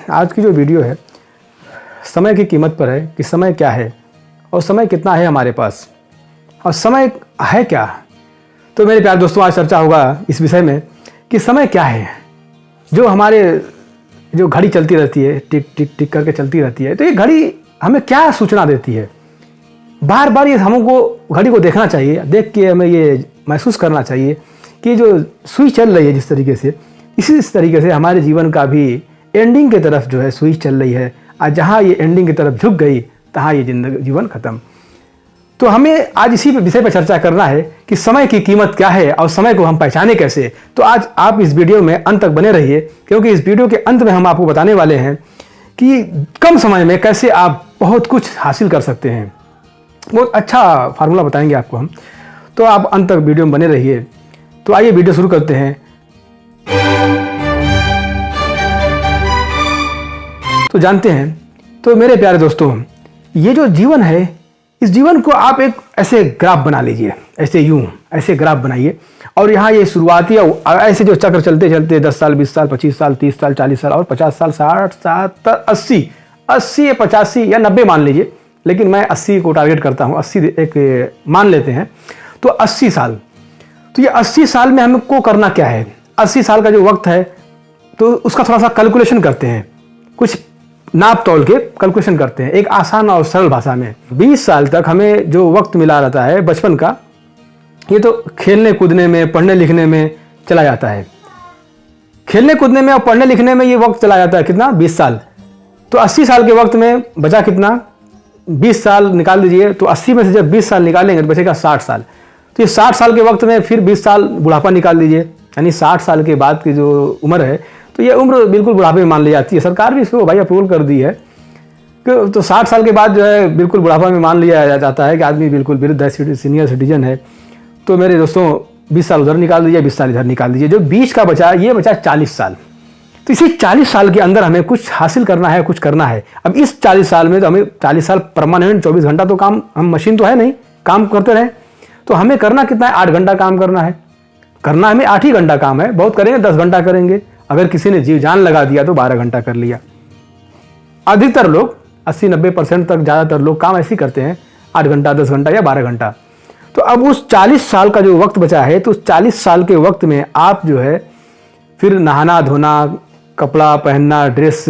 आज की जो वीडियो है समय की कीमत पर है कि समय क्या है और समय कितना है हमारे पास और समय है क्या। तो मेरे प्यारे दोस्तों, आज चर्चा होगा इस विषय में कि समय क्या है। जो घड़ी चलती रहती है, टिक टिक टिक करके चलती रहती है, तो ये घड़ी हमें क्या सूचना देती है। बार बार ये हमको घड़ी को देखना चाहिए, देख के हमें ये महसूस करना चाहिए कि जो सुई चल रही है जिस तरीके से, इसी तरीके से हमारे जीवन का भी एंडिंग की तरफ जो है सुई चल रही है। और जहाँ ये एंडिंग की तरफ झुक गई तहाँ ये जीवन खत्म। तो हमें आज इसी विषय पर चर्चा करना है कि समय की कीमत क्या है और समय को हम पहचाने कैसे। तो आज आप इस वीडियो में अंत तक बने रहिए, क्योंकि इस वीडियो के अंत में हम आपको बताने वाले हैं कि कम समय में कैसे आप बहुत कुछ हासिल कर सकते हैं। बहुत अच्छा फार्मूला बताएंगे आपको हम, तो आप अंत तक वीडियो में बने रहिए। तो आइए वीडियो शुरू करते हैं। तो जानते हैं, तो मेरे प्यारे दोस्तों, ये जो जीवन है, इस जीवन को आप एक ऐसे ग्राफ बना लीजिए, ऐसे ग्राफ बनाइए। और यहाँ ये शुरुआती ऐसे जो चक्र चलते चलते 10 साल, 20 साल, 25 साल, 30 साल, 40 साल और 50 साल, 60, 70, 80 या 85 या 90 मान लीजिए, लेकिन मैं 80 को टारगेट करता हूँ। 80 एक मान लेते हैं। तो 80 साल, तो ये 80 साल में हमको करना क्या है। 80 साल का जो वक्त है, तो उसका थोड़ा सा कैलकुलेशन करते हैं, कुछ नाप तोल के कैलकुलेशन करते हैं एक आसान और सरल भाषा में। 20 साल तक हमें जो वक्त मिला रहता है बचपन का, ये तो खेलने कूदने में, पढ़ने लिखने में चला जाता है। खेलने कूदने में और पढ़ने लिखने में ये वक्त चला जाता है कितना, 20 साल। तो 80 साल के वक्त में बचा कितना, 20 साल निकाल दीजिए। तो 80 में से जब 20 साल निकालेंगे तो बचेगा 60 साल। तो ये 60 साल के वक्त में फिर 20 साल बुढ़ापा निकाल दीजिए, यानी 60 साल के बाद की जो उम्र है, तो ये उम्र बिल्कुल बुढ़ापे में मान ली जाती है। सरकार भी इसको भाई अप्रूवल कर दी है कि तो 60 साल के बाद जो है बिल्कुल बुढ़ापा में मान लिया जाता है कि आदमी बिल्कुल वृद्ध है, सीनियर सिटीजन है। तो मेरे दोस्तों, 20 साल उधर निकाल दीजिए, 20 साल इधर निकाल दीजिए। जो बीच का बचा, ये बचा 40 साल। तो इसी 40 साल के अंदर हमें कुछ हासिल करना है, कुछ करना है। अब इस 40 साल में तो हमें 40 साल परमानेंट 24 घंटा तो काम, हम मशीन तो है नहीं, काम करते रहें। तो हमें करना कितना है, 8 घंटा काम करना है। करना हमें 8 ही घंटा काम है, बहुत करेंगे 10 घंटा करेंगे। अगर किसी ने जीव जान लगा दिया तो 12 घंटा कर लिया। अधिकतर लोग 80-90% तक ज़्यादातर लोग काम ऐसे ही करते हैं, 8 घंटा, 10 घंटा या 12 घंटा। तो अब उस 40 साल का जो वक्त बचा है, तो उस 40 साल के वक्त में आप जो है फिर नहाना धोना, कपड़ा पहनना, ड्रेस,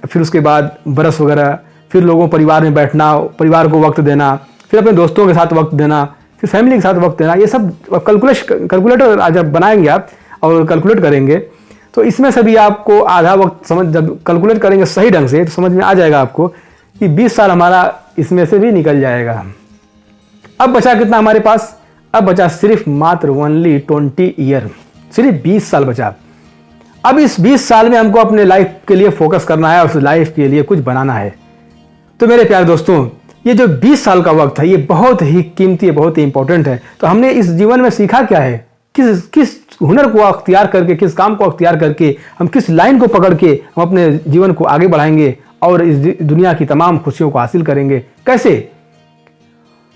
फिर उसके बाद ब्रश वगैरह, फिर लोगों परिवार में बैठना, परिवार को वक्त देना, फिर अपने दोस्तों के साथ वक्त देना, फिर फैमिली के साथ वक्त देना, ये सब कैलकुलेटर जब बनाएंगे आप और कैलकुलेट करेंगे, तो इसमें से भी आपको आधा वक्त जब कैलकुलेट करेंगे सही ढंग से, तो समझ में आ जाएगा आपको कि 20 साल हमारा इसमें से भी निकल जाएगा। अब बचा कितना हमारे पास, अब बचा सिर्फ मात्र ओनली 20 ईयर, सिर्फ 20 साल बचा। अब इस 20 साल में हमको अपने लाइफ के लिए फोकस करना है और उस लाइफ के लिए कुछ बनाना है। तो मेरे प्यारे दोस्तों, ये जो 20 साल का वक्त है, ये बहुत ही कीमती है, बहुत ही इंपॉर्टेंट है। तो हमने इस जीवन में सीखा क्या है, किस हुनर को अख्तियार करके, किस काम को अख्तियार करके, हम किस लाइन को पकड़ के हम अपने जीवन को आगे बढ़ाएंगे और इस दुनिया की तमाम खुशियों को हासिल करेंगे, कैसे।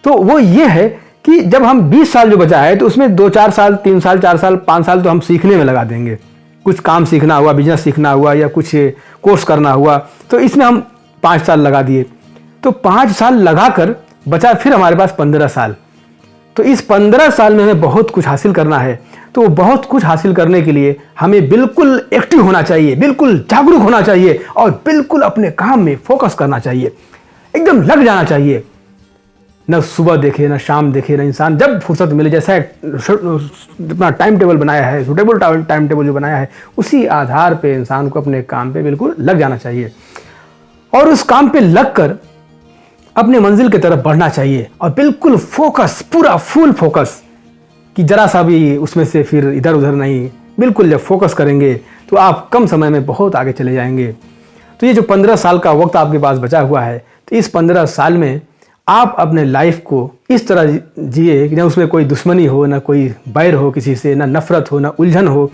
तो वो ये है कि जब हम 20 साल जो बचा है, तो उसमें 2-4 साल, 3 साल, 4 साल, 5 साल तो हम सीखने में लगा देंगे। कुछ काम सीखना हुआ, बिजनेस सीखना हुआ या कुछ कोर्स करना हुआ, तो इसमें हम 5 साल लगा दिए। तो 5 साल लगाकर बचा फिर हमारे पास 15 साल। तो इस 15 साल में हमें बहुत कुछ हासिल करना है। तो बहुत कुछ हासिल करने के लिए हमें बिल्कुल एक्टिव होना चाहिए, बिल्कुल जागरूक होना चाहिए और बिल्कुल अपने काम में फोकस करना चाहिए, एकदम लग जाना चाहिए। न सुबह देखे, न शाम देखे, न इंसान जब फुर्सत मिले, जैसा अपना टाइम टेबल बनाया है, सूटेबल टाइम टेबल जो बनाया है, उसी आधार पे इंसान को अपने काम पे बिल्कुल लग जाना चाहिए और उस काम पे लगकर अपने मंजिल की तरफ बढ़ना चाहिए। और बिल्कुल फोकस, पूरा फुल फोकस, कि जरा सा भी उसमें से फिर इधर उधर नहीं। बिल्कुल जब फोकस करेंगे तो आप कम समय में बहुत आगे चले जाएंगे। तो ये जो 15 साल का वक्त आपके पास बचा हुआ है, तो इस 15 साल में आप अपने लाइफ को इस तरह जिए कि न उसमें कोई दुश्मनी हो, ना कोई बैर हो किसी से, ना नफरत हो, ना उलझन हो।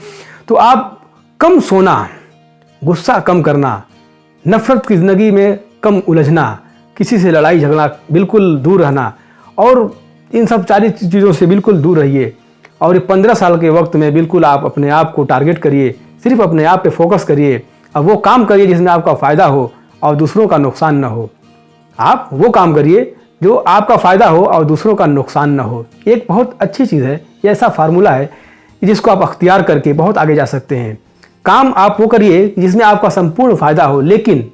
तो आप कम सोना, गुस्सा कम करना, नफरत की ज़िंदगी में कम उलझना, किसी से लड़ाई झगड़ा बिल्कुल दूर रहना, और इन सब सारी चीज़ों से बिल्कुल दूर रहिए। और 15 साल के वक्त में बिल्कुल आप अपने आप को टारगेट करिए, सिर्फ अपने आप पे फोकस करिए अब वो काम करिए जिसमें आपका फ़ायदा हो और दूसरों का नुकसान न हो। आप वो काम करिए जो आपका फ़ायदा हो और दूसरों का नुकसान न हो। एक बहुत अच्छी चीज़ है, ये ऐसा फार्मूला है जिसको आप अख्तियार करके बहुत आगे जा सकते हैं। काम आप वो करिए जिसमें आपका संपूर्ण फ़ायदा हो, लेकिन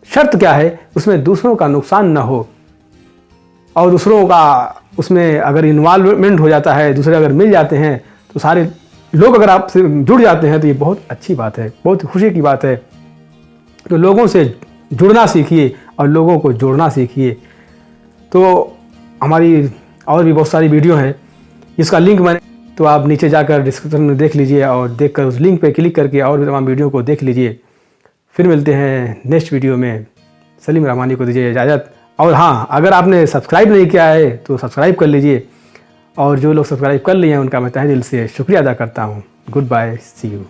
शर्त क्या है, उसमें दूसरों का नुकसान न हो और दूसरों का उसमें अगर इन्वॉल्वमेंट हो जाता है, दूसरे अगर मिल जाते हैं तो सारे लोग अगर आपसे जुड़ जाते हैं तो ये बहुत अच्छी बात है, बहुत खुशी की बात है। तो लोगों से जुड़ना सीखिए और लोगों को जोड़ना सीखिए। तो हमारी और भी बहुत सारी वीडियो हैं, इसका लिंक मैंने, तो आप नीचे जाकर डिस्क्रिप्शन में देख लीजिए और देखकर उस लिंक पे क्लिक करके और भी तमाम वीडियो को देख लीजिए। फिर मिलते हैं नेक्स्ट वीडियो में। सलीम रहमानी को दीजिए इजाज़त। और हाँ, अगर आपने सब्सक्राइब नहीं किया है तो सब्सक्राइब कर लीजिए, और जो लोग सब्सक्राइब कर लिए हैं उनका मैं तहे दिल से शुक्रिया अदा करता हूँ। Good bye, see you.